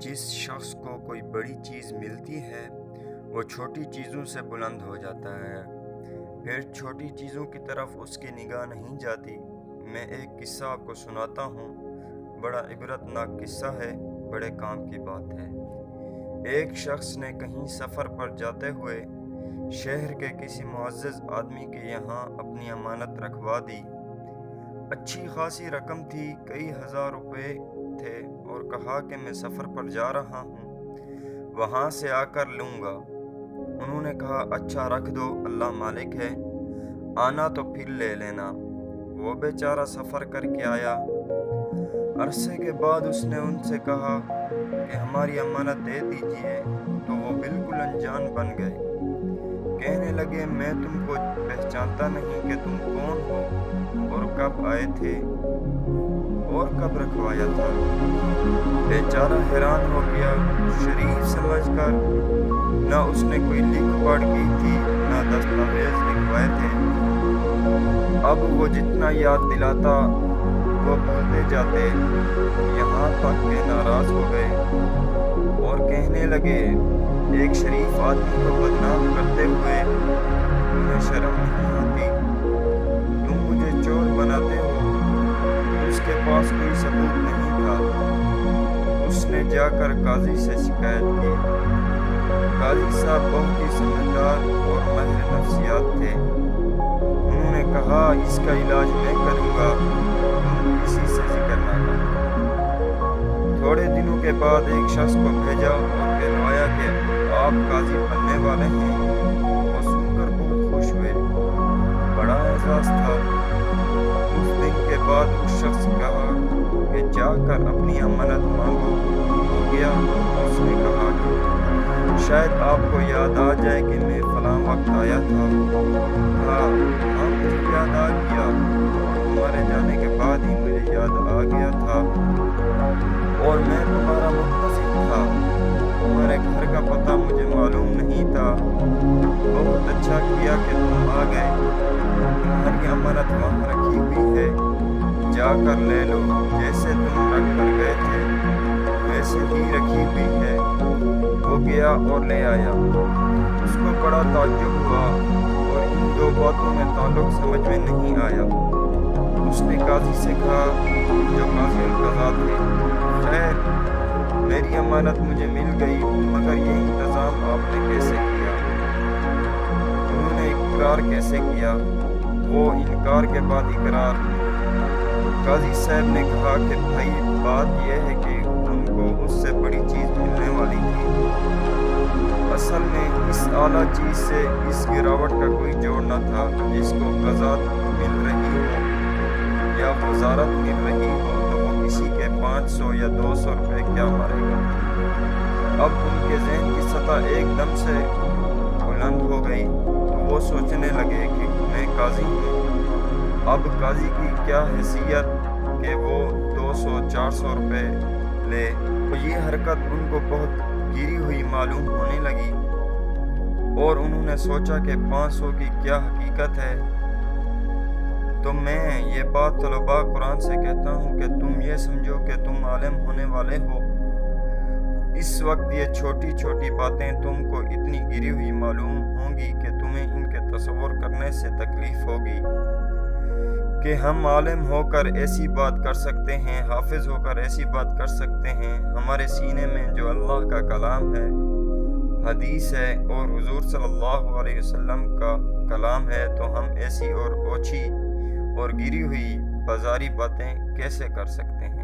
جس شخص کو کوئی بڑی چیز ملتی ہے وہ چھوٹی چیزوں سے بلند ہو جاتا ہے، پھر چھوٹی چیزوں کی طرف اس کی نگاہ نہیں جاتی۔ میں ایک قصہ آپ کو سناتا ہوں، بڑا عبرت ناک قصہ ہے، بڑے کام کی بات ہے۔ ایک شخص نے کہیں سفر پر جاتے ہوئے شہر کے کسی معزز آدمی کے یہاں اپنی امانت رکھوا دی۔ اچھی خاصی رقم تھی، کئی ہزار روپے تھے، اور کہا کہ میں سفر پر جا رہا ہوں، وہاں سے آ کر لوں گا۔ انہوں نے کہا اچھا رکھ دو، اللہ مالک ہے، آنا تو پھر لے لینا۔ وہ بیچارہ سفر کر کے آیا۔ عرصے کے بعد اس نے ان سے کہا کہ ہماری امانت دے دیجئے، تو وہ بالکل انجان بن گئے۔ کہنے لگے میں تم کو پہچانتا نہیں کہ تم کون ہو اور کب آئے تھے اور کب رکھوایا تھا۔ بیچارہ حیران ہو گیا، شریف سمجھ کر نہ اس نے کوئی لکھ پڑھ کی تھی نہ دستاویز لکھوائے تھے۔ اب وہ جتنا یاد دلاتا وہ بھولتے جاتے، یہاں تک کہ ناراض ہو گئے اور کہنے لگے ایک شریف آدمی کو بدنام کرتے ہوئے تمہیں شرم نہیں آتی؟ تم مجھے چور بناتے ہو۔ اس کے پاس کوئی ثبوت نہیں تھا۔ اس نے جا کر قاضی سے شکایت کی۔ قاضی صاحب بہت ہی سمجھدار اور ماہر نفسیات تھے۔ انہوں نے کہا اس کا علاج میں کروں گا، تم کسی سے ذکر نہ کرنا۔ تھوڑے دنوں کے بعد ایک شخص کو بھیجا اور کہلوایا کہ آپ قاضی بننے والے ہیں۔ وہ سن کر بہت خوش ہوئے، بڑا اعزاز تھا۔ کچھ دن کے بعد اس شخص کہا کہ جا کر اپنی امانت مانگو۔ وہ گیا اور اس نے کہا کہ شاید آپ کو یاد آ جائے کہ میں فلاں وقت آیا تھا۔ ہاں مجھے یاد آ گیا، تمہارے جانے کے بعد ہی مجھے یاد آ گیا تھا، اور میں تمہارا منتظر تھا۔ تمہارے گھر کا پتہ مجھے معلوم نہیں تھا۔ بہت اچھا کیا کہ تم آ گئے۔ تمہاری امانت وہاں رکھی ہوئی ہے، جا کر لے لو، جیسے تم رکھ کر گئے تھے ویسے ہی رکھی ہوئی ہے۔ وہ گیا اور لے آیا۔ اس کو بڑا تعجب ہوا اور ان دو باتوں میں تعلق سمجھ میں نہیں آیا۔ اس نے قاضی سے کہا جو قاضی القضاء تھے، خیر میری امانت مجھے مل گئی، مگر یہ انتظام آپ نے کیسے کیا؟ انہوں نے اقرار کیسے کیا؟ وہ انکار کے بعد اقرار۔ قاضی صاحب نے کہا کہ بھائی بات یہ ہے کہ ان کو اس سے بڑی چیز ملنے والی تھی۔ اصل میں اس اعلیٰ چیز سے اس گراوٹ کا کوئی جوڑ نہ تھا، جس کو قضا مل رہی ہو یا وزارت مل رہی ہو تو وہ کسی کے 500 یا 200 روپے کیا مارے گا۔ اب ان کے ذہن کی سطح ایک دم سے بلند ہو گئی تو وہ سوچنے لگے کہ میں قاضی ہوں، اب قاضی کی کیا حیثیت کہ وہ 200-400 روپے لے۔ تو یہ حرکت ان کو بہت گری ہوئی معلوم ہونے لگی اور انہوں نے سوچا کہ 500 کی کیا حقیقت ہے۔ تو میں یہ بات طلباء قرآن سے کہتا ہوں کہ تم یہ سمجھو کہ تم عالم ہونے والے ہو۔ اس وقت یہ چھوٹی چھوٹی باتیں تم کو اتنی گری ہوئی معلوم ہوں گی کہ تمہیں ان کے تصور کرنے سے تکلیف ہوگی کہ ہم عالم ہو کر ایسی بات کر سکتے ہیں، حافظ ہو کر ایسی بات کر سکتے ہیں۔ ہمارے سینے میں جو اللہ کا کلام ہے، حدیث ہے اور حضور صلی اللہ علیہ وسلم کا کلام ہے، تو ہم ایسی اور اوچھی اور گری ہوئی بازاری باتیں کیسے کر سکتے ہیں؟